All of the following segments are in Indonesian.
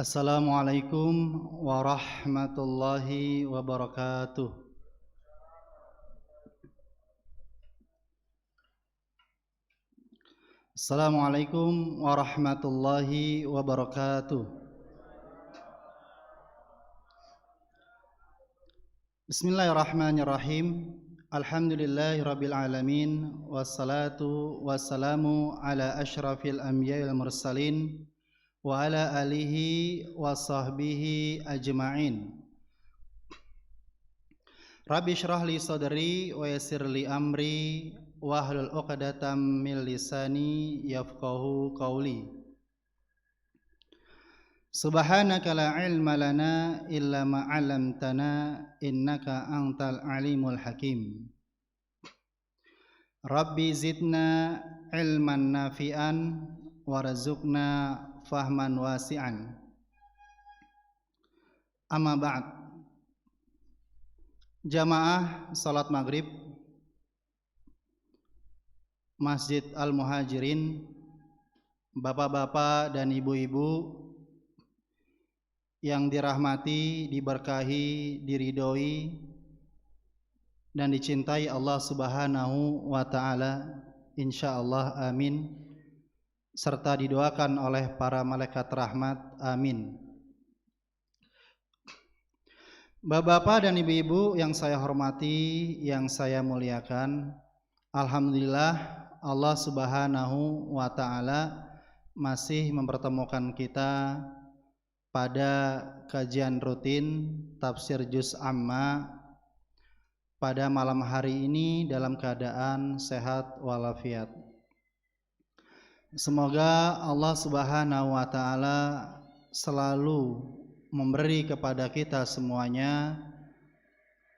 Assalamualaikum warahmatullahi wabarakatuh. Assalamualaikum warahmatullahi wabarakatuh. Bismillahirrahmanirrahim. Alhamdulillahirabbil alamin wassalatu wassalamu ala asyrafil anbiya'i wal mursalin wa ala alihi wa sahbihi ajma'in. Rabbi shrah li sadri wa yassir li amri wahlul 'uqdatam min lisani yafqahu qawli. Subhanaka la ilma lana illa ma 'allamtana innaka antal alimul hakim. Rabbi zidna ilman nafi'an warzuqna fahman wasi'an. Amma ba'd. Jamaah salat maghrib Masjid Al-Muhajirin, bapak-bapak dan ibu-ibu yang dirahmati, diberkahi, diridhoi dan dicintai Allah Subhanahu wa taala, insyaallah amin, serta didoakan oleh para malaikat rahmat, amin. Bapak-bapak dan ibu-ibu yang saya hormati, yang saya muliakan, alhamdulillah Allah Subhanahu wa taala masih mempertemukan kita pada kajian rutin tafsir juz amma pada malam hari ini dalam keadaan sehat walafiat. Semoga Allah Subhanahu wa taala selalu memberi kepada kita semuanya,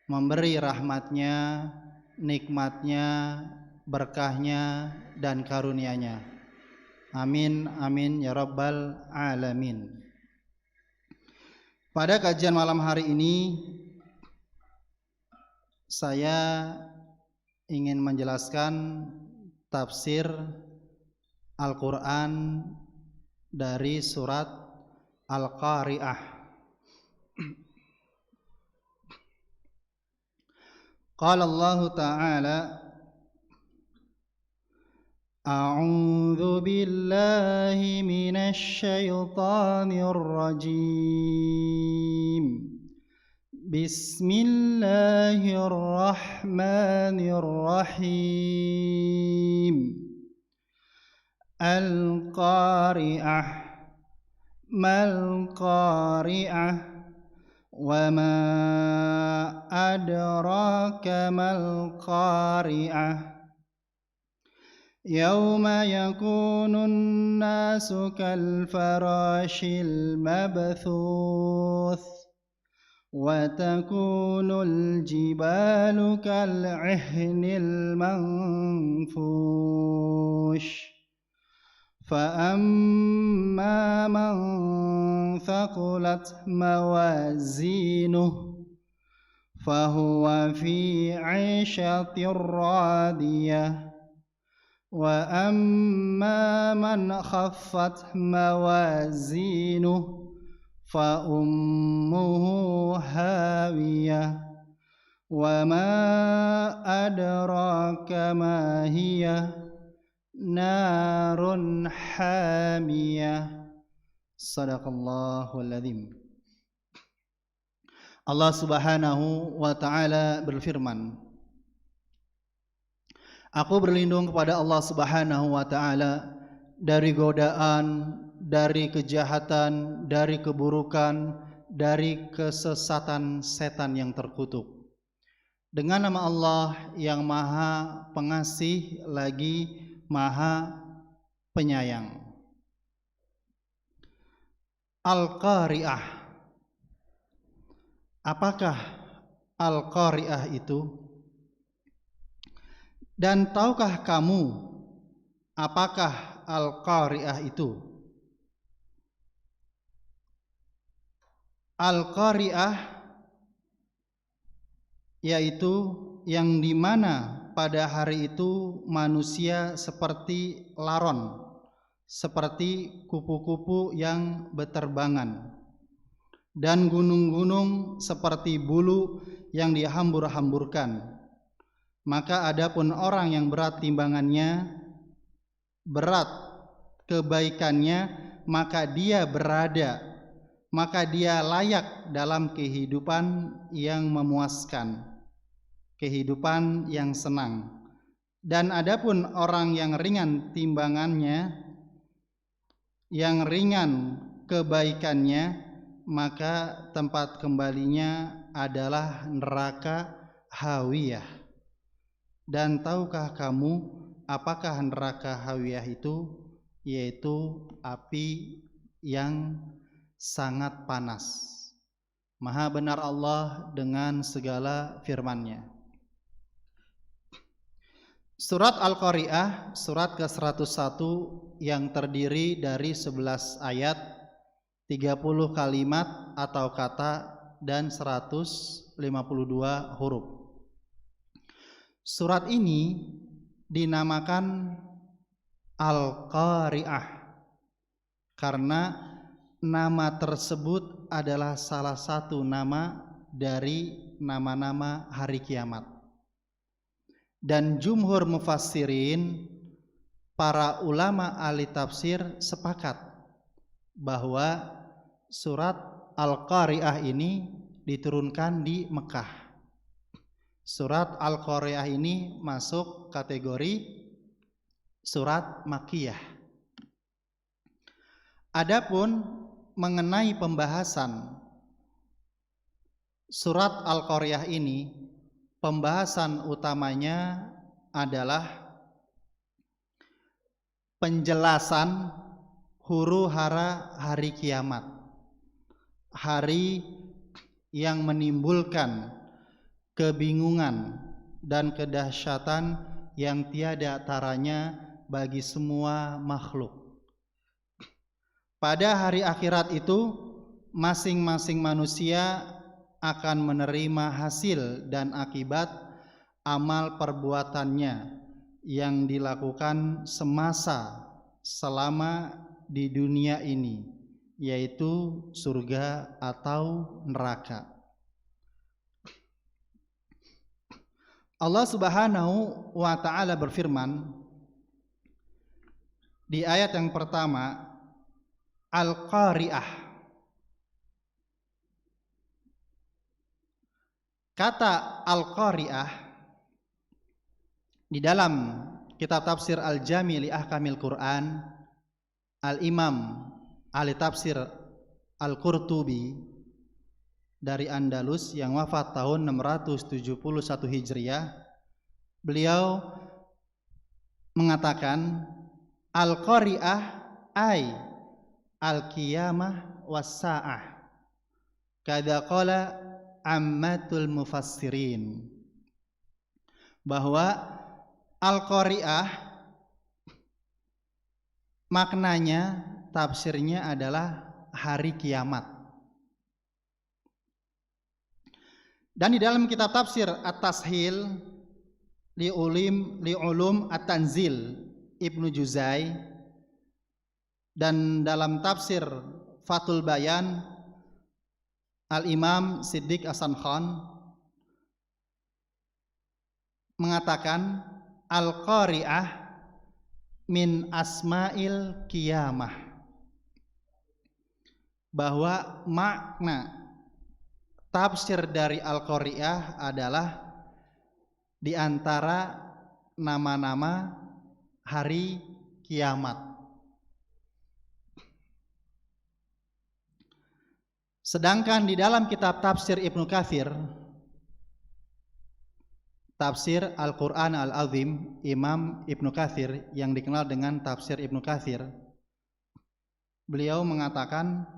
memberi rahmatnya, nikmatnya, berkahnya dan karunia-Nya. Amin amin ya rabbal alamin. Pada kajian malam hari ini saya ingin menjelaskan tafsir Al-Qur'an dari surat Al-Qari'ah. Qala Allah Ta'ala, A'udzu billahi minasy syaithanir rajim. Bismillahirrahmanirrahim. Al-Qari'ah, mal qari'ah, wa ma adraka mal qari'ah. Yauma yakunun nasu kal farashil mabthuth wa takunul jibalu kal ihnil manfush. فأما من ثقلت موازينه فهو في عيشة راضية وأما من خفت موازينه فأمه هاوية وما أدراك ما هي narun hamiyah. Sadaqallahul adzim. Allah Subhanahu wa taala berfirman, aku berlindung kepada Allah Subhanahu wa taala dari godaan, dari kejahatan, dari keburukan, dari kesesatan setan yang terkutuk. Dengan nama Allah yang Maha Pengasih lagi Maha Penyayang. Al-Qari'ah. Apakah Al-Qari'ah itu? Dan tahukah kamu apakah Al-Qari'ah itu? Al-Qari'ah yaitu yang dimana pada hari itu manusia seperti laron seperti kupu-kupu yang beterbangan, dan gunung-gunung seperti bulu yang dihambur-hamburkan. Maka adapun orang yang berat timbangannya, berat kebaikannya, maka dia layak dalam kehidupan yang memuaskan, kehidupan yang senang. Dan adapun orang yang ringan timbangannya, yang ringan kebaikannya, maka tempat kembalinya adalah neraka hawiyah. Dan tahukah kamu apakah neraka hawiyah itu? Yaitu api yang sangat panas. Maha benar Allah dengan segala firman-Nya. Surat Al-Qari'ah, surat ke-101 yang terdiri dari 11 ayat, 30 kalimat atau kata, dan 152 huruf. Surat ini dinamakan Al-Qari'ah karena nama tersebut adalah salah satu nama dari nama-nama hari kiamat. Dan jumhur mufassirin, para ulama ahli tafsir sepakat bahwa surat Al-Qari'ah ini diturunkan di Mekah. Surat Al-Qari'ah ini masuk kategori surat Makkiyah. Adapun mengenai pembahasan surat Al-Qari'ah ini, pembahasan utamanya adalah penjelasan huru-hara hari kiamat, hari yang menimbulkan kebingungan dan kedahsyatan yang tiada taranya bagi semua makhluk. Pada hari akhirat itu, masing-masing manusia akan menerima hasil dan akibat amal perbuatannya yang dilakukan selama di dunia ini, yaitu surga atau neraka. Allah Subhanahu wa ta'ala berfirman di ayat yang pertama, Al-Qari'ah. Kata Al-Qari'ah di dalam kitab tafsir Al-Jami' li Ahkamil Quran, Al-Imam ahli tafsir Al-Qurtubi dari Andalus yang wafat tahun 671 Hijriah, beliau mengatakan Al-Qari'ah ay al-qiyamah was-sa'ah, kada qala ammatul mufassirin, bahwa Al-Qari'ah maknanya, tafsirnya adalah hari kiamat. Dan di dalam kitab tafsir At-Tashil li ulum At-Tanzil Ibnu Juzai, dan dalam tafsir Fathul Bayan Al-Imam Siddiq Hasan Khan mengatakan Al-Qari'ah min asma'il qiyamah, bahwa makna tafsir dari Al-Qari'ah adalah di antara nama-nama hari kiamat. Sedangkan di dalam kitab tafsir Ibnu Katsir, tafsir Al-Quran Al-Azim, Imam Ibnu Katsir yang dikenal dengan tafsir Ibnu Katsir, beliau mengatakan,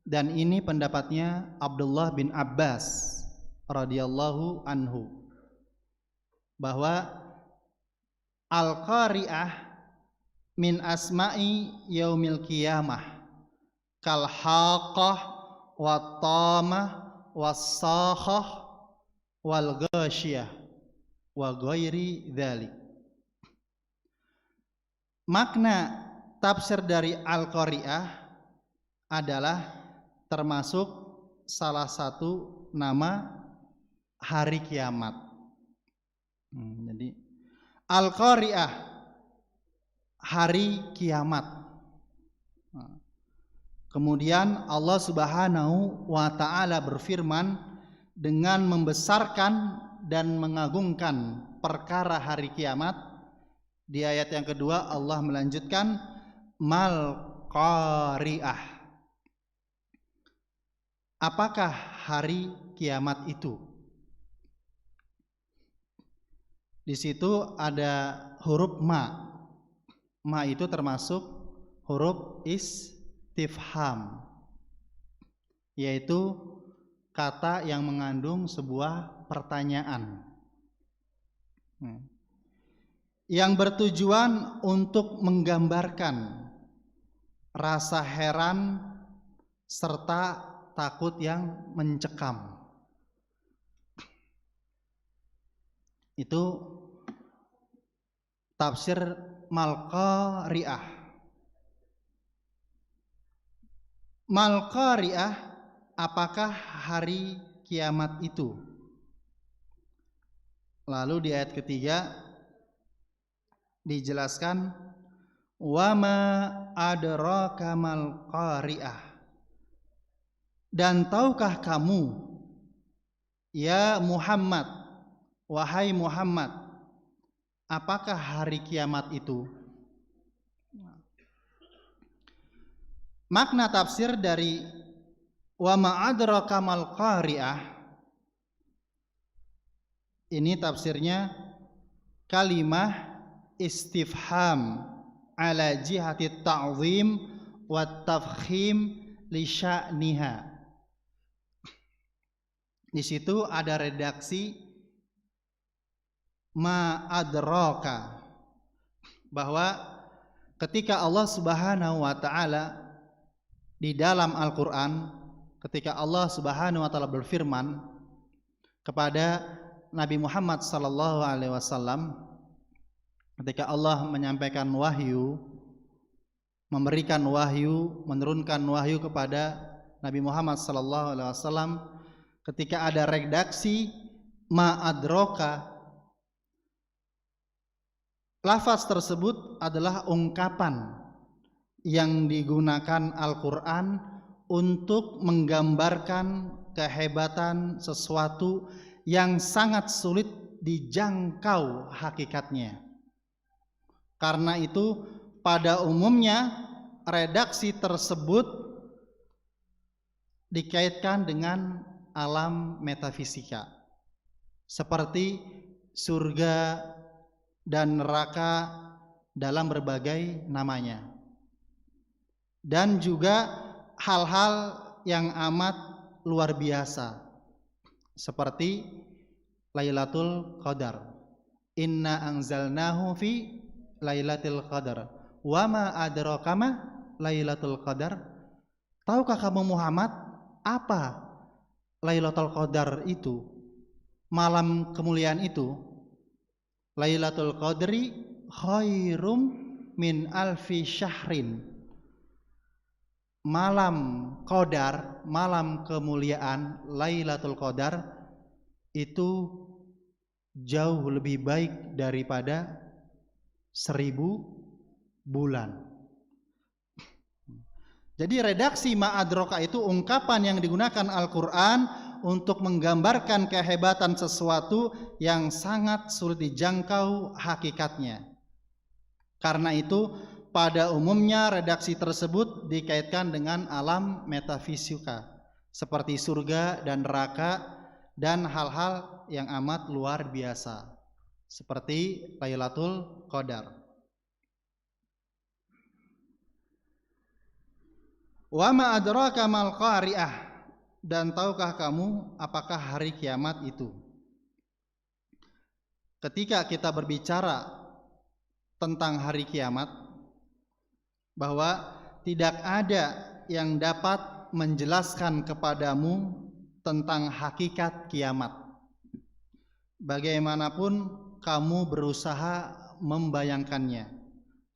dan ini pendapatnya Abdullah bin Abbas radhiyallahu anhu, bahwa Al-Qari'ah min asma'i yaumil qiyamah kal haqqah wat tamah was sakhah wal ghasyiyah wa ghairi dzalik. Makna tafsir dari Al-Qari'ah adalah termasuk salah satu nama hari kiamat. Jadi Al-Qari'ah, hari kiamat. Kemudian Allah Subhanahu wa taala berfirman dengan membesarkan dan mengagungkan perkara hari kiamat. Di ayat yang kedua Allah melanjutkan mal qari'ah. Apakah hari kiamat itu? Di situ ada huruf ma. Ma itu termasuk huruf istifham, yaitu kata yang mengandung sebuah pertanyaan yang bertujuan untuk menggambarkan rasa heran serta takut yang mencekam. Itu tafsir Mal-Qari'ah. Mal-Qari'ah, apakah hari kiamat itu? Lalu di ayat ketiga dijelaskan wa ma adraka mal qari'ah, dan tahukah kamu ya Muhammad, wahai Muhammad, apakah hari kiamat itu? Makna tafsir dari wa ma adraka mal qari'ah ini tafsirnya kalimah istifham ala jihati ta'zim wa tafkhim li sya'niha. Di situ ada redaksi ma adraka, bahwa ketika Allah Subhanahu wa taala di dalam Al-Qur'an, ketika Allah Subhanahu wa taala berfirman kepada Nabi Muhammad sallallahu alaihi wasallam, ketika Allah menyampaikan wahyu, memberikan wahyu, menurunkan wahyu kepada Nabi Muhammad sallallahu alaihi wasallam, ketika ada redaksi ma adraka, lafaz tersebut adalah ungkapan yang digunakan Al-Qur'an untuk menggambarkan kehebatan sesuatu yang sangat sulit dijangkau hakikatnya. Karena itu pada umumnya redaksi tersebut dikaitkan dengan alam metafisika, seperti surga dan neraka dalam berbagai namanya, dan juga hal-hal yang amat luar biasa seperti Lailatul Qadar. Inna anzalnahu fi Lailatul Qadar. Wa ma adraka ma Lailatul Qadar. Tahukah kamu Muhammad apa Lailatul Qadar itu? Malam kemuliaan itu. Lailatul Qadri khairum min alfi syahrin. Malam Qadar, malam kemuliaan Lailatul Qadar itu jauh lebih baik daripada 1000 bulan. Jadi redaksi ma'adroka itu ungkapan yang digunakan Al-Quran untuk menggambarkan kehebatan sesuatu yang sangat sulit dijangkau hakikatnya. Karena itu pada umumnya redaksi tersebut dikaitkan dengan alam metafisika seperti surga dan neraka dan hal-hal yang amat luar biasa seperti Lailatul Qadar. Wa ma adraka mal qari'ah, dan tahukah kamu apakah hari kiamat itu? Ketika kita berbicara tentang hari kiamat, bahwa tidak ada yang dapat menjelaskan kepadamu tentang hakikat kiamat, bagaimanapun kamu berusaha membayangkannya,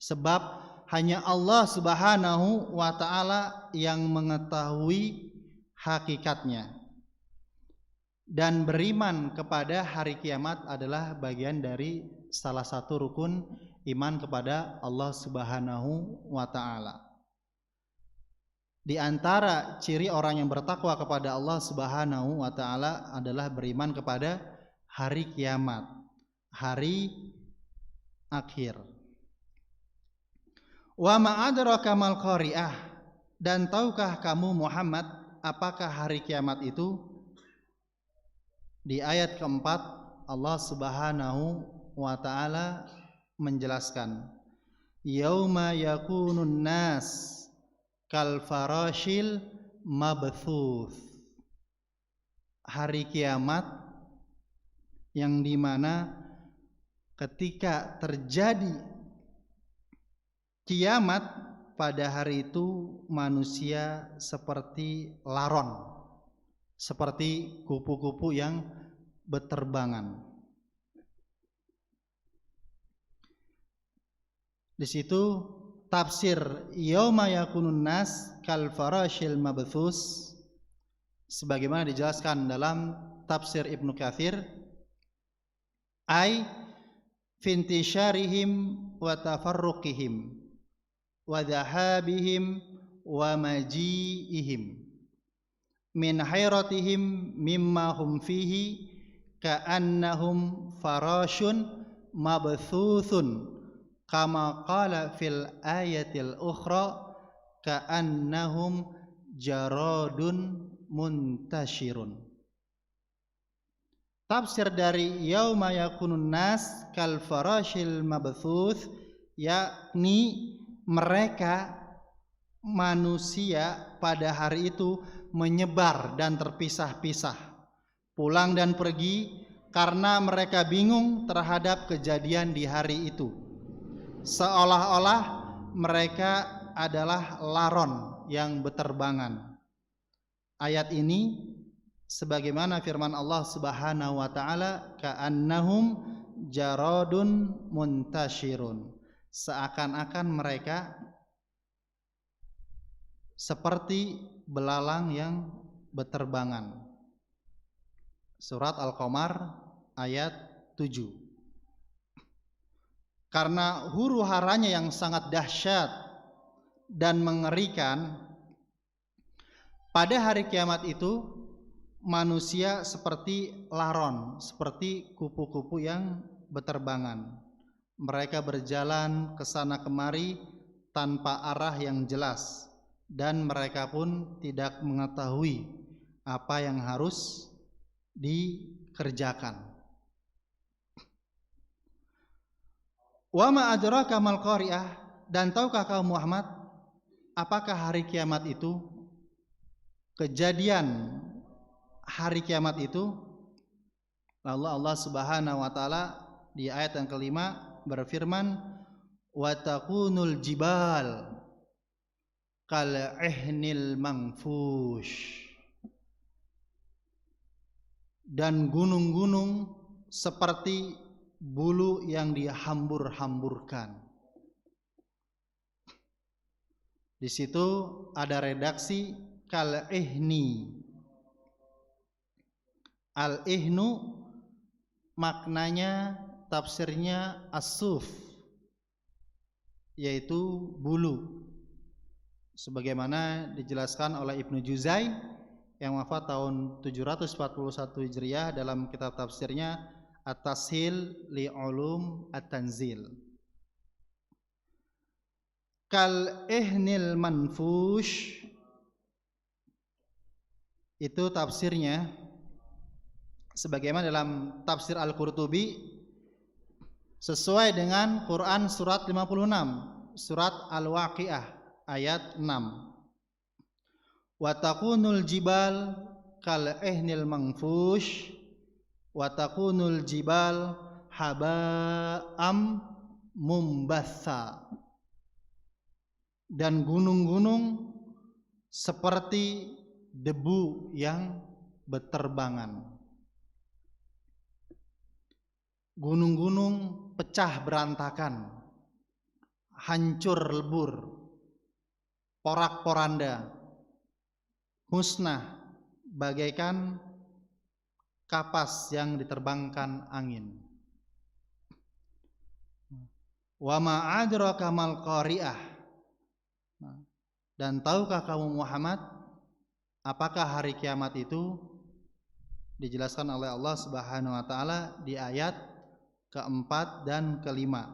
sebab hanya Allah Subhanahu wa ta'ala yang mengetahui hakikatnya. Dan beriman kepada hari kiamat adalah bagian dari salah satu rukun iman kepada Allah Subhanahu wa ta'ala. Di antara ciri orang yang bertakwa kepada Allah Subhanahu wa ta'ala adalah beriman kepada hari kiamat, hari akhir. Wa ma adraka mal qari'ah, dan tahukah kamu Muhammad apakah hari kiamat itu? Di ayat keempat Allah Subhanahu wa ta'ala menjelaskan, yauma yakunun nas kal farashil mabthuth, hari kiamat yang dimana ketika terjadi kiamat, pada hari itu manusia seperti laron, seperti kupu-kupu yang beterbangan. Di situ tafsir yauma yakunun nas kal farashil mabthus sebagaimana dijelaskan dalam tafsir Ibnu Katsir, ai fintisharihim wa tafarruqihim wa dhahabihim wa maji'ihim min hayratihim mimma hum fihi ka'annahum farashun mabthuthun kama qala fil ayatil ukhra ka'annahum jaradun muntashirun. Tafsir dari yauma yakunun nas kal farashil mabthuth, yakni mereka manusia pada hari itu menyebar dan terpisah-pisah, pulang dan pergi karena mereka bingung terhadap kejadian di hari itu, seolah-olah mereka adalah laron yang beterbangan. Ayat ini sebagaimana firman Allah Subhanahu wa ta'ala, ka'annahum jaradun muntashirun, seakan-akan mereka seperti belalang yang beterbangan. Surat Al-Qamar ayat 7. Karena huru haranya yang sangat dahsyat dan mengerikan, pada hari kiamat itu manusia seperti laron, seperti kupu-kupu yang beterbangan. Mereka berjalan ke sana kemari tanpa arah yang jelas, dan mereka pun tidak mengetahui apa yang harus dikerjakan. Wa ma adraka mal qari'ah, dan tahukah kamu Muhammad apakah hari kiamat itu? Kejadian hari kiamat itu, lalu Allah Subhanahu wa ta'ala di ayat yang kelima berfirman, wa takunul jibal kal ihnil manfush, dan gunung-gunung seperti bulu yang dihambur-hamburkan. Di situ ada redaksi kal ihni. Al ihnu maknanya, tafsirnya as-suf, yaitu bulu, sebagaimana dijelaskan oleh Ibnu Juzai yang wafat tahun 741 Hijriah dalam kitab tafsirnya At-Tashil li Ulum At-Tanzil. Kal ihnil manfush itu tafsirnya sebagaimana dalam tafsir Al-Qurtubi sesuai dengan Quran surat 56, surat Al-Waqiah ayat 6. Wa takunul jibal kal ihnil manfush wa takunul jibal haba'am mumbatha, dan gunung-gunung seperti debu yang beterbangan. Gunung-gunung pecah berantakan, hancur lebur, porak-poranda, musnah bagaikan kapas yang diterbangkan angin. Wa ma adraka mal qari'ah. Dan tahukah kamu Muhammad apakah hari kiamat itu? Dijelaskan oleh Allah Subhanahu wa taala di ayat keempat dan kelima,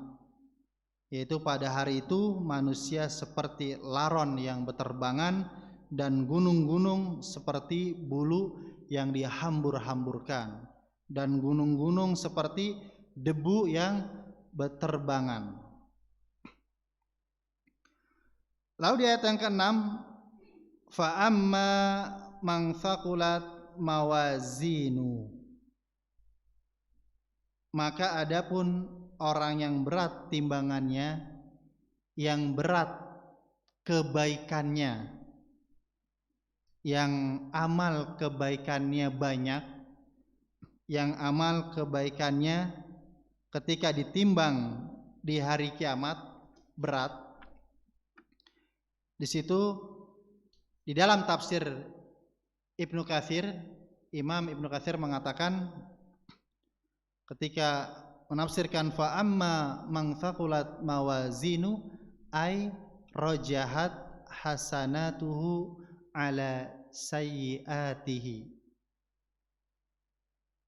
yaitu pada hari itu manusia seperti laron yang berterbangan dan gunung-gunung seperti bulu yang dihambur-hamburkan, dan gunung-gunung seperti debu yang berterbangan. Lalu di ayat yang ke-6, fa amma man thaqulat mawazinu, maka adapun orang yang berat timbangannya, yang berat kebaikannya, yang amal kebaikannya banyak, yang amal kebaikannya ketika ditimbang di hari kiamat berat. Di situ di dalam tafsir Ibnu Katsir, Imam Ibnu Katsir mengatakan ketika menafsirkan fa amma man thaqulat mawazinu ay rajahat hasanatuhu ala sayyiatihi,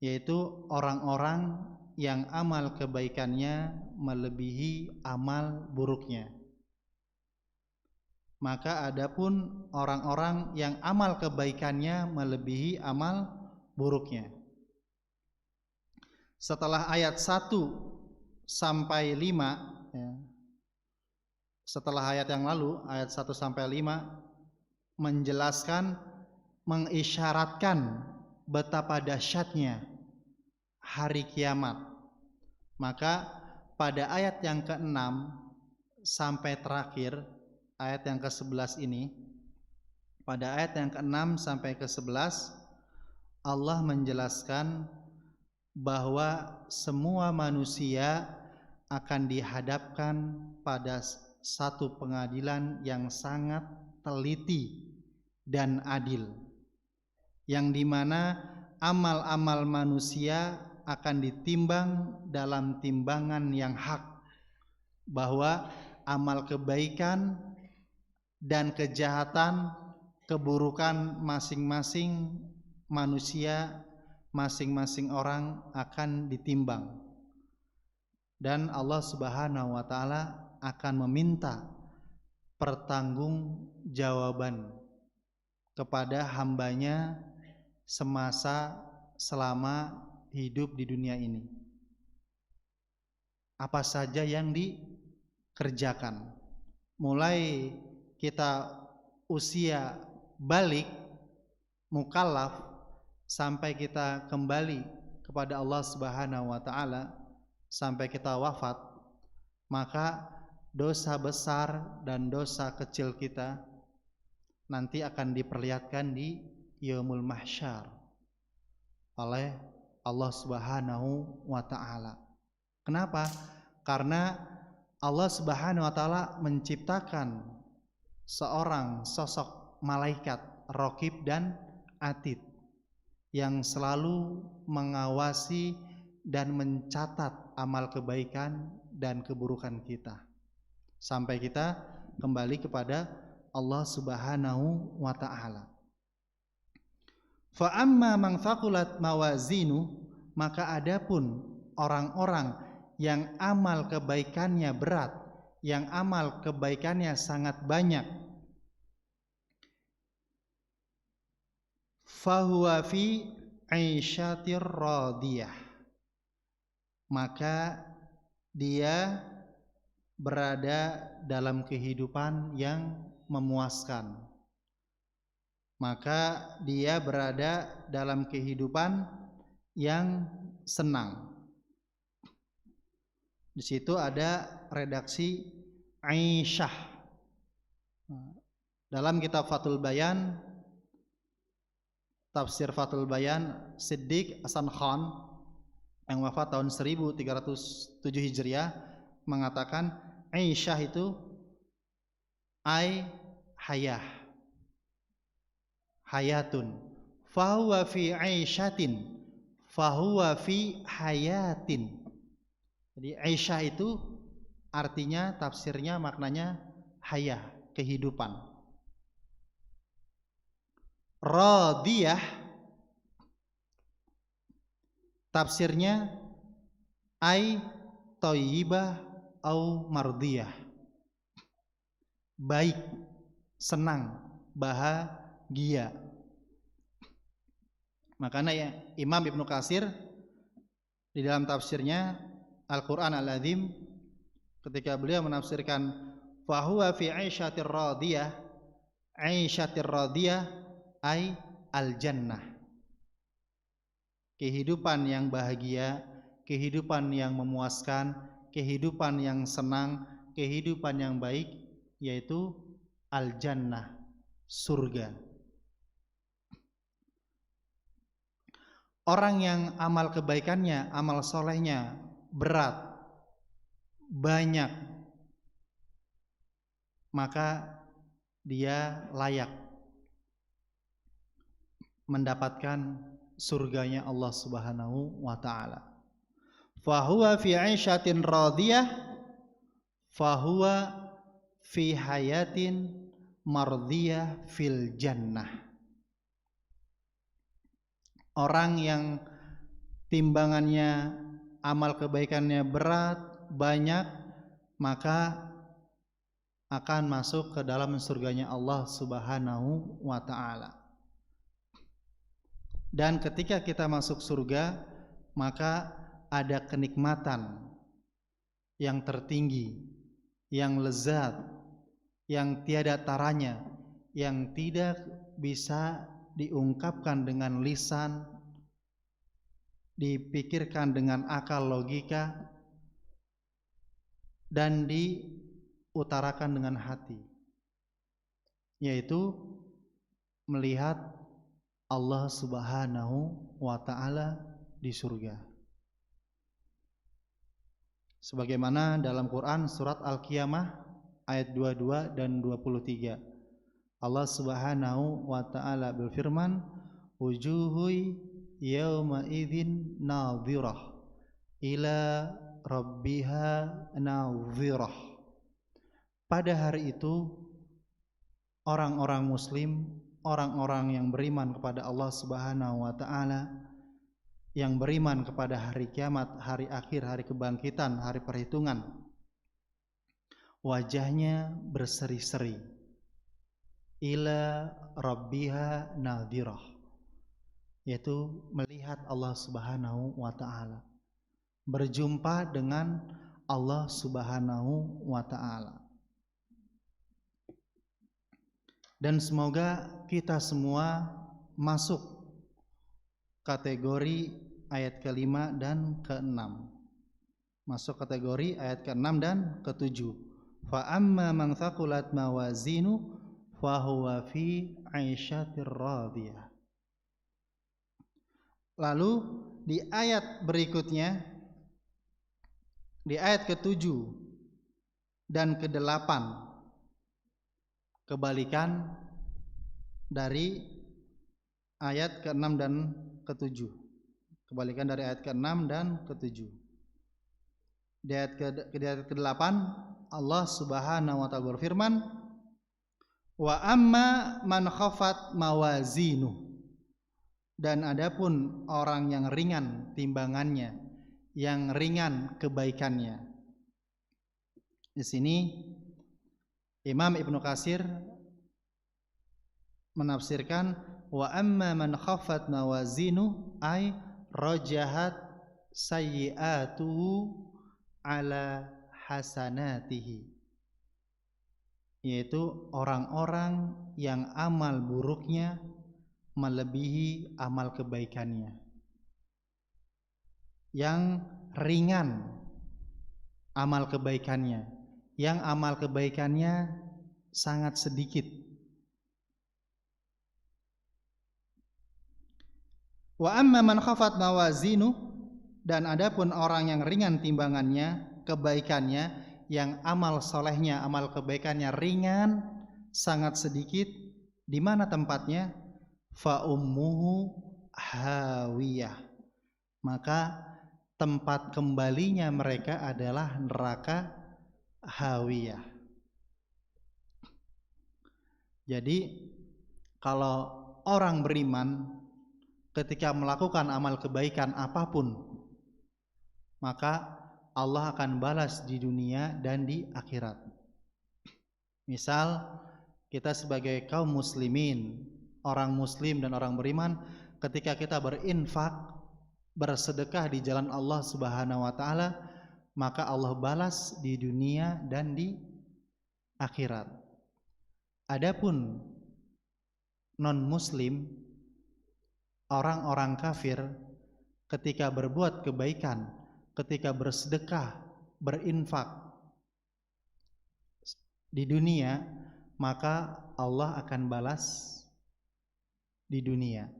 yaitu orang-orang yang amal kebaikannya melebihi amal buruknya. Maka adapun orang-orang yang amal kebaikannya melebihi amal buruknya. Setelah ayat 1 sampai 5 ya, setelah ayat yang lalu, ayat 1 sampai 5 menjelaskan, mengisyaratkan betapa dahsyatnya hari kiamat. Maka pada ayat yang ke-6 sampai terakhir, ayat yang ke-11 ini, pada ayat yang ke-6 sampai ke-11 Allah menjelaskan bahwa semua manusia akan dihadapkan pada satu pengadilan yang sangat teliti dan adil, yang dimana amal-amal manusia akan ditimbang dalam timbangan yang hak, bahwa amal kebaikan dan kejahatan, keburukan masing-masing manusia, masing-masing orang akan ditimbang, dan Allah Subhanahu wa taala akan meminta pertanggungjawaban kepada hambanya semasa selama hidup di dunia ini. Apa saja yang dikerjakan, mulai kita usia balik mukallaf sampai kita kembali kepada Allah Subhanahu wa taala, sampai kita wafat, maka dosa besar dan dosa kecil kita nanti akan diperlihatkan di Yaumul Mahsyar oleh Allah Subhanahu wa taala. Kenapa? Karena Allah Subhanahu wa taala menciptakan seorang sosok malaikat Raqib dan Atid yang selalu mengawasi dan mencatat amal kebaikan dan keburukan kita sampai kita kembali kepada Allah Subhanahu wa taala. Fa amma man thaqulat mawazinu, maka adapun orang-orang yang amal kebaikannya berat, yang amal kebaikannya sangat banyak, fahuwa fi 'aisyatir radiyah, maka dia berada dalam kehidupan yang memuaskan. Maka dia berada dalam kehidupan yang senang. Di situ ada redaksi Aisyah. Dalam kitab Fathul Bayan, tafsir Fathul Bayan, Siddiq Hasan Khan yang wafat tahun 1307 Hijriah mengatakan Aisyah itu ai hayah, hayatun. Fahuwa fi aisyatin, fahuwa fi hayatin. Jadi Aisyah itu artinya, tafsirnya, maknanya hayah, kehidupan. Radiyah tafsirnya ai thayyibah au mardiyah, baik, senang, bahagia. Makanya ya, Imam Ibnu Katsir di dalam tafsirnya Al-Qur'an Al-Azim, ketika beliau menafsirkan fahuwa fi aisyatir radiyah, aisyatir radiyah ai al-jannah, kehidupan yang bahagia, kehidupan yang memuaskan, kehidupan yang senang, kehidupan yang baik, yaitu al-jannah, surga. Orang yang amal kebaikannya, amal solehnya berat, banyak, maka dia layak mendapatkan surganya Allah Subhanahu wa ta'ala. Fahuwa fi aisyatin radiyah, fahuwa fi hayatin mardiyah fil jannah. Orang yang timbangannya, amal kebaikannya berat, banyak, maka akan masuk ke dalam surganya Allah Subhanahu wa ta'ala. Dan ketika kita masuk surga, maka ada kenikmatan yang tertinggi, yang lezat, yang tiada taranya, yang tidak bisa diungkapkan dengan lisan, dipikirkan dengan akal logika, dan diutarakan dengan hati, yaitu melihat Allah Subhanahu wa ta'ala di surga. Sebagaimana dalam Quran surat Al-Qiyamah ayat 22 dan 23, Allah Subhanahu wa ta'ala berfirman, wujuhu yawma idzin nadhirah ila rabbiha nadhirah. Pada hari itu orang-orang muslim, orang-orang yang beriman kepada Allah Subhanahu wa ta'ala, yang beriman kepada hari kiamat, hari akhir, hari kebangkitan, hari perhitungan, wajahnya berseri-seri, ila rabbiha nadhirah, yaitu melihat Allah Subhanahu wa ta'ala, berjumpa dengan Allah Subhanahu wa ta'ala. Dan semoga kita semua masuk kategori ayat ke-5 dan ke-6, masuk kategori ayat ke-6 dan ke-7. Fa amma man thaqulat mawazinu fahuwa fi aisyatir radiyah. Lalu di ayat berikutnya, di ayat ke-7 dan ke-8, kebalikan dari ayat ke-6 dan ke-7. Kebalikan dari ayat ke-6 dan ke-7. Di ayat ke-8 Allah Subhanahu wa ta'ala berfirman, wa amma man khafat mawazinu, dan adapun orang yang ringan timbangannya, yang ringan kebaikannya. Di sini Imam Ibnu Katsir menafsirkan wa amma man khafat mawazinu ay rajahat sayyi'atuhu ala hasanatihi, yaitu orang-orang yang amal buruknya melebihi amal kebaikannya, yang ringan amal kebaikannya, yang amal kebaikannya sangat sedikit. Wa amma man khafat mawazinu, dan adapun orang yang ringan timbangannya, kebaikannya, yang amal solehnya, amal kebaikannya ringan, sangat sedikit, di mana tempatnya? Fa ummuhu hawiyah. Maka tempat kembalinya mereka adalah neraka hawiyah. Jadi kalau orang beriman ketika melakukan amal kebaikan apapun, maka Allah akan balas di dunia dan di akhirat. Misal kita sebagai kaum muslimin, orang muslim dan orang beriman, ketika kita berinfak, bersedekah di jalan Allah Subhanahu wa taala, maka Allah balas di dunia dan di akhirat. Adapun non muslim, orang-orang kafir, ketika berbuat kebaikan, ketika bersedekah, berinfak di dunia, maka Allah akan balas di dunia.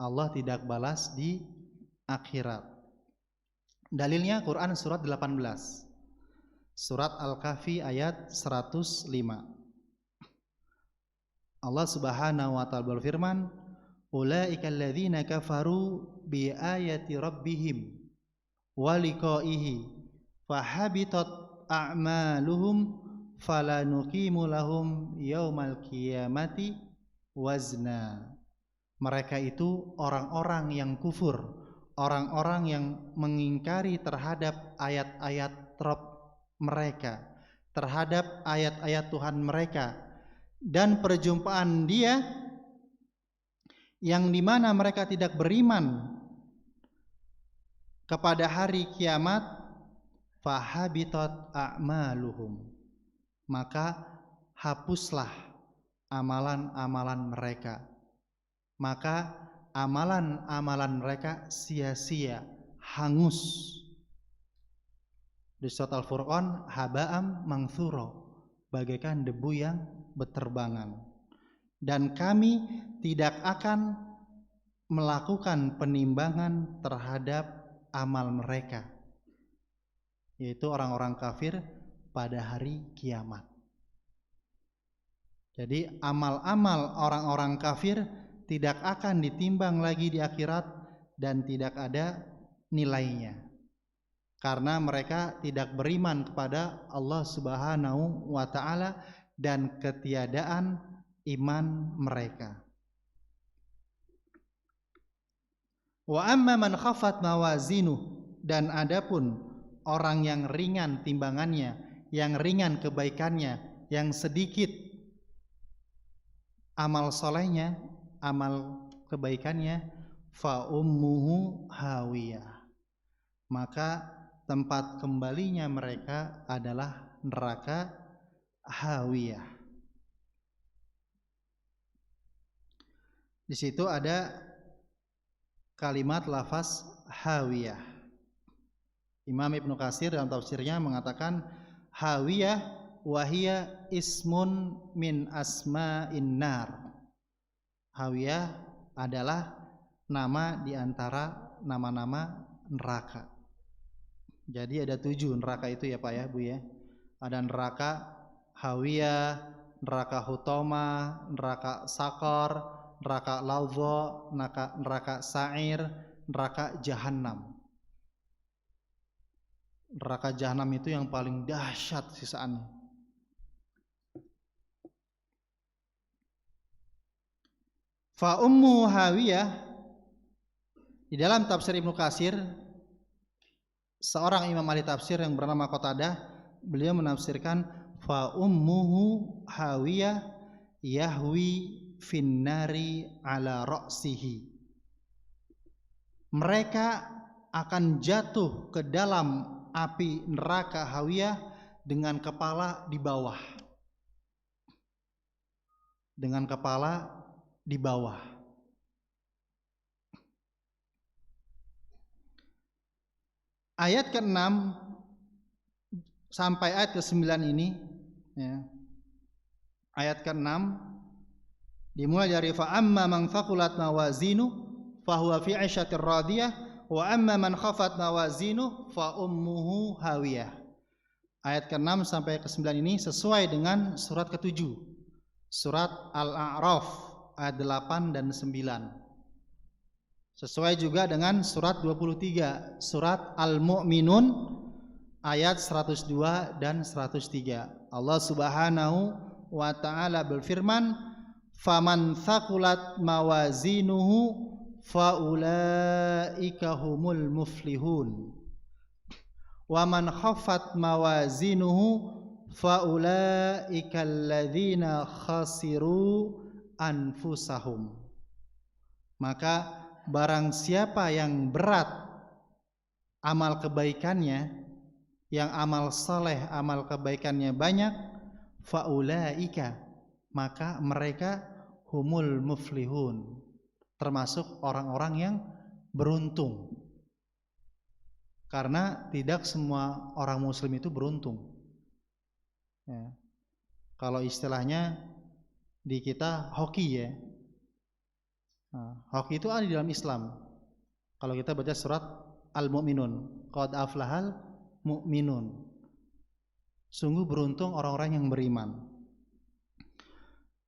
Allah tidak balas di akhirat. Dalilnya Quran surat 18, surat Al-Kahfi ayat 105. Allah Subhanahu wa taala berfirman, "Ulaika alladzina kafaru bi ayati rabbihim wa liqa'ihi fahabitat a'maluhum fala nuqimu lahum yaumal qiyamati wazna." Mereka itu orang-orang yang kufur, orang-orang yang mengingkari terhadap ayat-ayat Rabb mereka, terhadap ayat-ayat Tuhan mereka, dan perjumpaan Dia yang dimana mereka tidak beriman kepada hari kiamat, fahabitat a'maluhum, maka hapuslah amalan-amalan mereka, maka amalan-amalan mereka sia-sia, hangus. Di surat Al-Furqan, haba'am mangthuro, bagaikan debu yang berterbangan. Dan kami tidak akan melakukan penimbangan terhadap amal mereka, yaitu orang-orang kafir pada hari kiamat. Jadi amal-amal orang-orang kafir tidak akan ditimbang lagi di akhirat dan tidak ada nilainya, karena mereka tidak beriman kepada Allah Subhanahu wa taala dan ketiadaan iman mereka. Wa amma man khafat mawazinuh, dan adapun orang yang ringan timbangannya, yang ringan kebaikannya, yang sedikit amal solehnya, amal kebaikannya, fa ummuhu hawiyah, maka tempat kembalinya mereka adalah neraka hawiyah. Di situ ada kalimat lafaz hawiyah. Imam Ibnu Katsir dalam tafsirnya mengatakan hawiyah wahia ismun min asma'in nar. Hawiyah adalah nama di antara nama-nama neraka. Jadi ada 7 neraka itu ya Pak ya Bu ya. Ada neraka hawiyah, neraka hutama, neraka sakor, neraka laudha, neraka sa'ir, neraka jahannam. Neraka jahannam itu yang paling dahsyat sisaannya. Fa ummu hawiyah, di dalam tafsir Ibnu Katsir, seorang imam ahli tafsir yang bernama Qatadah, beliau menafsirkan fa ummuhu hawiyah yahwi finnari ala ra'sihi. Mereka akan jatuh ke dalam api neraka hawiyah dengan kepala di bawah. Dengan kepala di bawah. Ayat ke-6 sampai ayat ke-9 ini ya. Ayat ke-6 dimulai dari fa amma man thaqulat mawazinu fa huwa fi 'ishatir radiyah wa amma man khafat mawazinu fa ummuhu hawiyah. Ayat ke-6 sampai ke-9 ini sesuai dengan surat ke-7, surat Al-A'raf ayat 8 dan 9. Sesuai juga dengan surat 23, surat Al-Mu'minun ayat 102 dan 103. Allah Subhanahu wa ta'ala berfirman, "Faman thaqulat mawazinuhu faulaika humul muflihun. Wa man khaffat mawazinuhu faulaika alladzina khasiru anfusahum." Maka barang siapa yang berat amal kebaikannya, yang amal saleh, amal kebaikannya banyak, faulaika, maka mereka humul muflihun, termasuk orang-orang yang beruntung. Karena tidak semua orang muslim itu beruntung ya. Kalau istilahnya di kita hoki ya, hoki itu ada di dalam Islam. Kalau kita baca surat Al-Mu'minun, qad aflahal mu'minun, sungguh beruntung orang-orang yang beriman.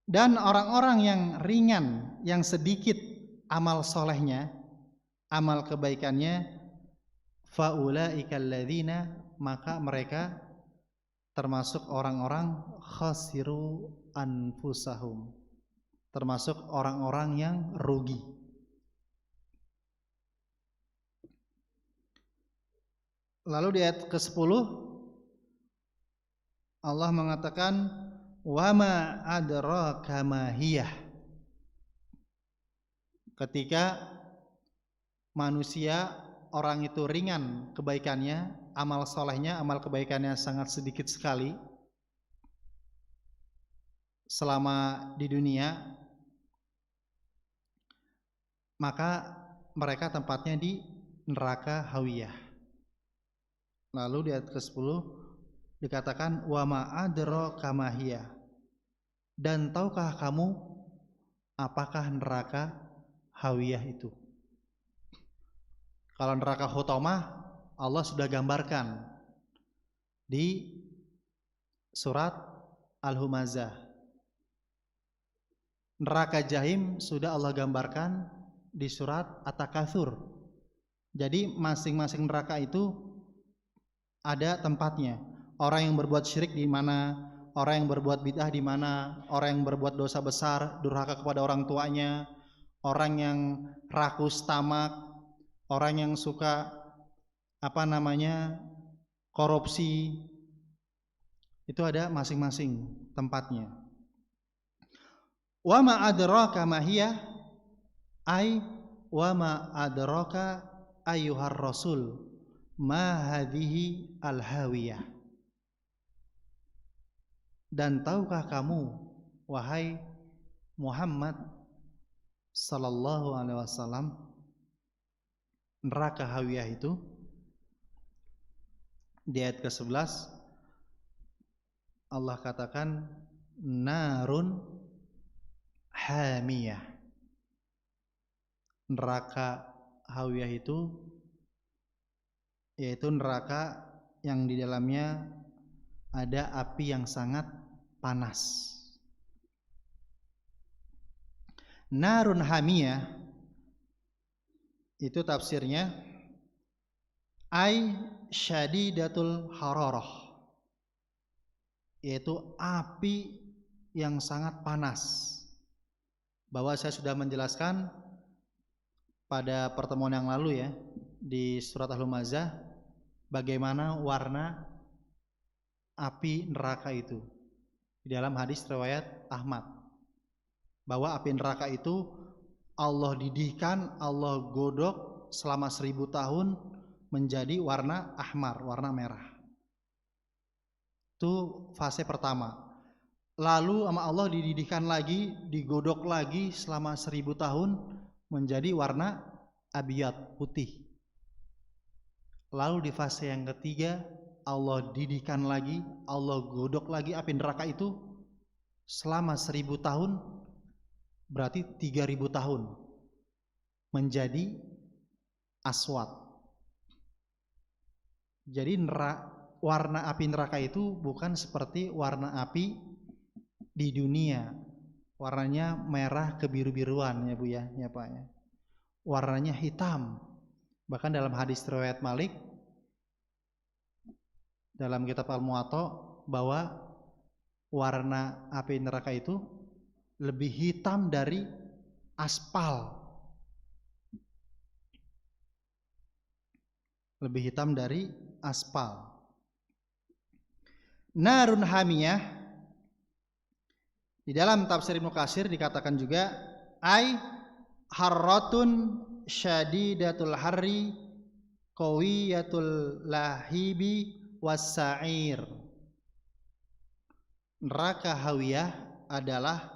Dan orang-orang yang ringan, yang sedikit amal solehnya, amal kebaikannya, faulaikal ladzina, maka mereka termasuk orang-orang khasiru anfusahum, termasuk orang-orang yang rugi. Lalu di ayat ke-10 Allah mengatakan, wa ma adraka ma hiyah. Ketika manusia, orang itu ringan kebaikannya, amal solehnya, amal kebaikannya sangat sedikit sekali selama di dunia, maka mereka tempatnya di neraka hawiyah. Lalu di ayat ke-10 dikatakan, wa ma adraka ma hiyah, dan tahukah kamu apakah neraka hawiyah itu? Kalau neraka hutamah Allah sudah gambarkan di surat Al-Humazah. Neraka jahim sudah Allah gambarkan di surat At-Takatsur. Jadi masing-masing neraka itu ada tempatnya. Orang yang berbuat syirik di mana, orang yang berbuat bid'ah di mana, orang yang berbuat dosa besar, durhaka kepada orang tuanya, orang yang rakus tamak, orang yang suka korupsi, itu ada masing-masing tempatnya. Wa ma adraka ma hiya, ay wa ma adraka ayyuhar rasul ma hadhihi al-hawiyah. Dan tahukah kamu wahai Muhammad sallallahu alaihi wasallam, neraka hawiyah itu? Di ayat ke-11 Allah katakan, narun hamiyah. Neraka hawiyah itu yaitu neraka yang di dalamnya ada api yang sangat panas. Narun hamiyah itu tafsirnya ay syadidatul hararah, yaitu api yang sangat panas. Bahwa saya sudah menjelaskan pada pertemuan yang lalu ya, di surat Al-Humazah, bagaimana warna api neraka itu di dalam hadis riwayat Ahmad, bahwa api neraka itu Allah didihkan, Allah godok selama 1000 tahun menjadi warna ahmar, warna merah. Itu fase pertama. Lalu sama Allah dididihkan lagi, digodok lagi selama 1000 tahun menjadi warna abiyat, putih. Lalu di fase yang ketiga Allah didihkan lagi, Allah godok lagi api neraka itu selama 1000 tahun, berarti 3000 tahun menjadi aswad. Jadi warna api neraka itu bukan seperti warna api di dunia. Warnanya merah kebiru-biruan ya Bu ya Pak ya. Warnanya hitam. Bahkan dalam hadis riwayat Malik dalam kitab Al-Muwatta bahwa warna api neraka itu lebih hitam dari aspal. Lebih hitam dari aspal. Narun hamiyah, di dalam tafsir Ibnu Katsir dikatakan juga ai harratun syadidatul harri qawiyatul lahibi wassa'ir. Neraka hawiyah adalah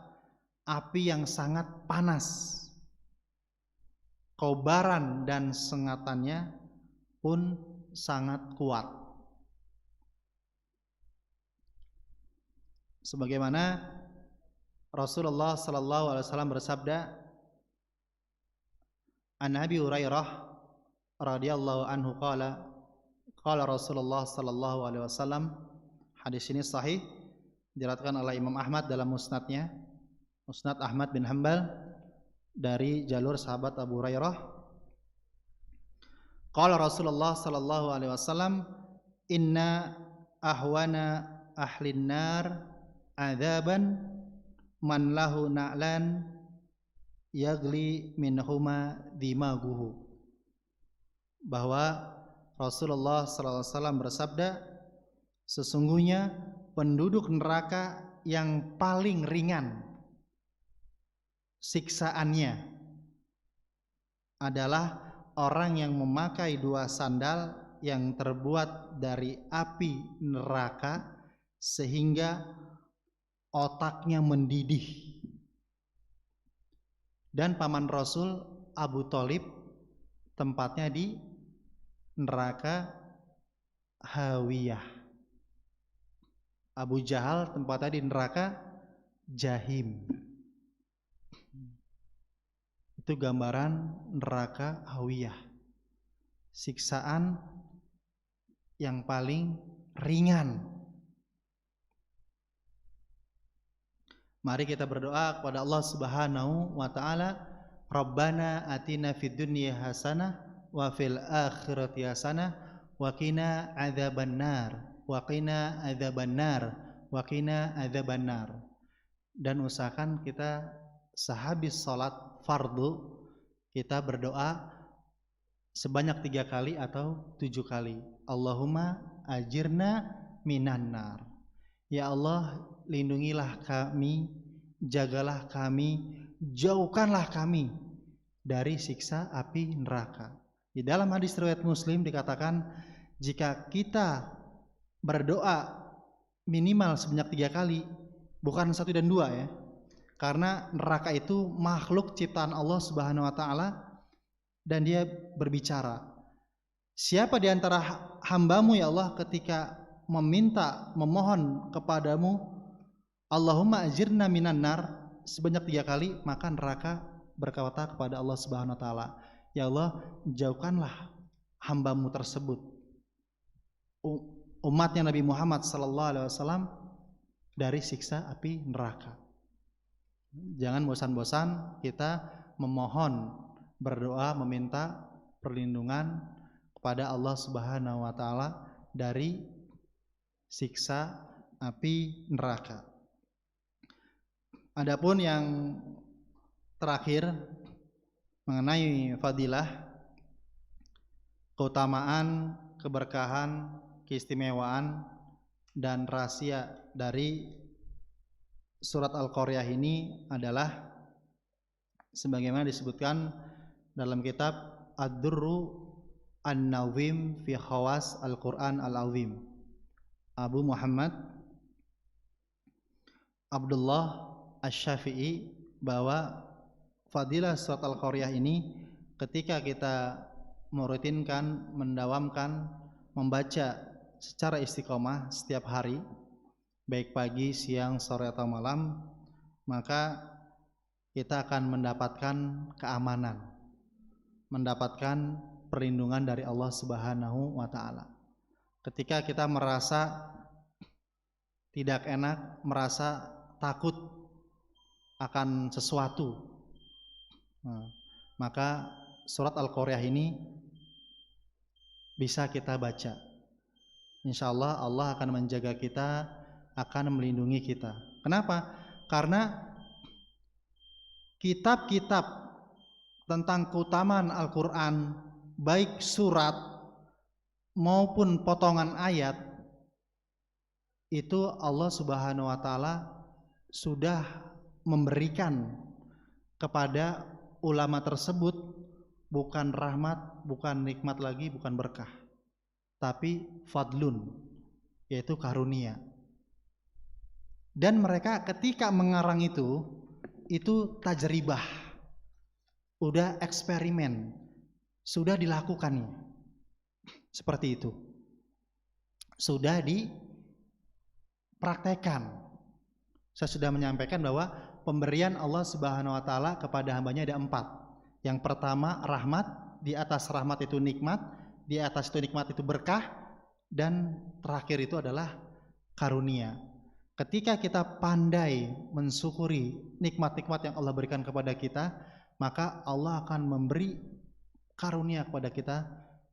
api yang sangat panas, kobaran dan sengatannya pun sangat kuat. Sebagaimana Rasulullah sallallahu alaihi wasallam bersabda, An Abi Hurairah radhiyallahu anhu qala Rasulullah sallallahu alaihi wasallam, hadis ini sahih diriwayatkan oleh Imam Ahmad dalam musnadnya, Musnad Ahmad bin Hanbal, dari jalur sahabat Abu Hurairah. Qala Rasulullah sallallahu alaihi wasallam, inna ahwana ahlin nar adzaban man lahu na'lan yagli minhuma dimaguhu. Bahwa Rasulullah sallallahu alaihi wasallam bersabda, sesungguhnya penduduk neraka yang paling ringan siksaannya adalah orang yang memakai dua sandal yang terbuat dari api neraka sehingga otaknya mendidih. Dan paman Rasul Abu Thalib tempatnya di neraka hawiyah. Abu Jahal tempatnya di neraka jahim. Itu gambaran neraka hawiyah, siksaan yang paling ringan. Mari kita berdoa kepada Allah Subhanahu wa taala, Rabbana atina fid dunya hasanah wa fil akhirati hasanah wa qina adzabannar wa qina adzabannar wa qina adzabannar. Dan usahakan kita sehabis salat fardu kita berdoa sebanyak 3 kali atau 7 kali. Allahumma ajirna minan nar. Ya Allah, lindungilah kami, jagalah kami, jauhkanlah kami dari siksa api neraka. Di dalam hadis riwayat Muslim dikatakan, jika kita berdoa minimal sebanyak 3 kali, bukan 1 dan 2 ya. Karena neraka itu makhluk ciptaan Allah Subhanahu wa taala dan dia berbicara. Siapa di antara hambamu ya Allah ketika memohon kepadamu Allahumma ajirna minan nar sebanyak 3 kali, maka neraka berkata kepada Allah Subhanahu wa taala, ya Allah, jauhkanlah hambamu tersebut, umatnya Nabi Muhammad sallallahu alaihi wasallam, dari siksa api neraka. Jangan bosan-bosan kita memohon, berdoa, meminta perlindungan kepada Allah Subhanahu wa taala dari siksa api neraka. Adapun yang terakhir mengenai fadilah, keutamaan, keberkahan, keistimewaan dan rahasia dari surat Al-Qaryah ini adalah sebagaimana disebutkan dalam kitab Ad-Durru An-Nawim fi Khawas Al-Quran Al-Azim, Abu Muhammad Abdullah Asy-Syafi'i, bahwa fadilah surat Al-Qaryah ini ketika kita merutinkan, mendawamkan, membaca secara istiqomah setiap hari, baik pagi, siang, sore atau malam, maka kita akan mendapatkan keamanan, mendapatkan perlindungan dari Allah Subhanahu wa taala. ketika kita merasa tidak enak, merasa takut akan sesuatu, maka surat Al-Qari'ah ini bisa kita baca. Insya Allah Allah akan menjaga kita, akan melindungi kita. Kenapa? Karena kitab-kitab tentang keutamaan Al-Quran, baik surat maupun potongan ayat, itu Allah Subhanahu wa Ta'ala sudah memberikan kepada ulama tersebut bukan rahmat, bukan nikmat lagi, bukan berkah, tapi fadlun, yaitu karunia. Dan mereka ketika mengarang itu tajribah, udah eksperimen, sudah dilakukannya, seperti itu, sudah dipraktekkan. Saya sudah menyampaikan bahwa pemberian Allah Subhanahu wa Ta'ala kepada hambanya ada 4. Yang pertama rahmat, di atas rahmat itu nikmat, di atas itu nikmat itu berkah, dan terakhir itu adalah karunia. Ketika kita pandai mensyukuri nikmat-nikmat yang Allah berikan kepada kita, maka Allah akan memberi karunia kepada kita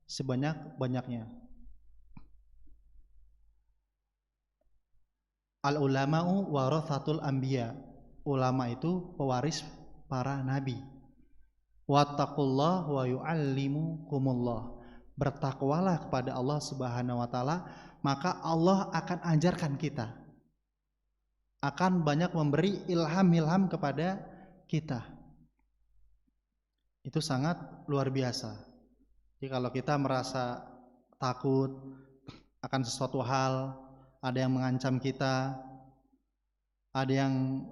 sebanyak-banyaknya. Al-ulama'u warathatul anbiya. Ulama itu pewaris para nabi. Wattaqullah wa yu'allimukumullah. Bertakwalah kepada Allah Subhanahu wa Ta'ala, maka Allah akan ajarkan kita, akan banyak memberi ilham-ilham kepada kita. Itu sangat luar biasa. Jadi kalau kita merasa takut akan sesuatu hal, ada yang mengancam kita, ada yang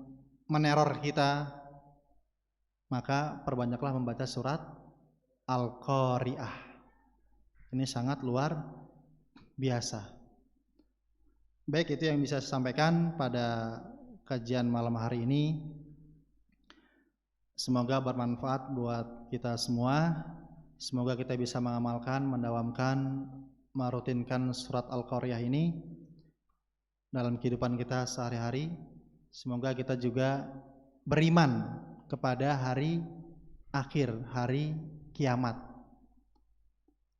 meneror kita, maka perbanyaklah membaca surat Al-Qari'ah. Ini sangat luar biasa. Baik, itu yang bisa saya sampaikan pada kajian malam hari ini. Semoga bermanfaat buat kita semua. Semoga kita bisa mengamalkan, mendawamkan, merutinkan surat Al-Qari'ah ini dalam kehidupan kita sehari-hari. Semoga kita juga beriman kepada hari akhir, hari kiamat.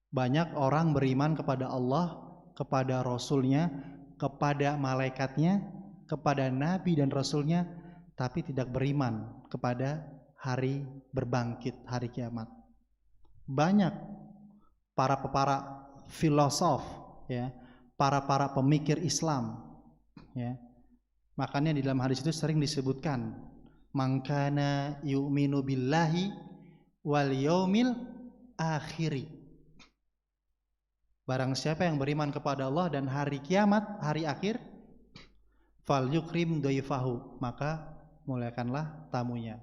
Banyak orang beriman kepada Allah, kepada Rasulnya, kepada malaikatnya, kepada Nabi dan Rasulnya, tapi tidak beriman kepada hari berbangkit, hari kiamat. Banyak para filosof, ya, para pemikir Islam, ya. Makanya di dalam hadis itu sering disebutkan, man kana yu'minu billahi wal yaumil akhiri. Barang siapa yang beriman kepada Allah dan hari kiamat, hari akhir, fal yukrim dhaifahu, maka muliakanlah tamunya.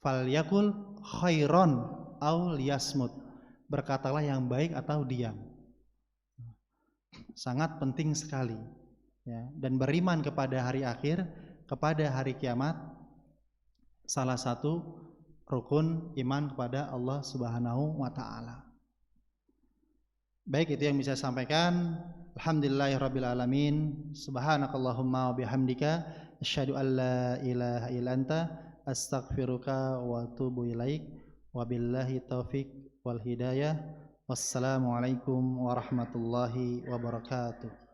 Fal yakul khairon au liyasmut, berkatalah yang baik atau diam. Sangat penting sekali, ya. Dan beriman kepada hari akhir, kepada hari kiamat, salah satu rukun iman kepada Allah Subhanahu wa Ta'ala. Baik, itu yang bisa saya sampaikan. Alhamdulillahirabbil alamin. Subhanakallahumma wa bihamdika asyhadu an la ilaha illa anta astaghfiruka wa atubu ilaik. Wabillahi taufik wal hidayah. Wassalamualaikum warahmatullahi wabarakatuh.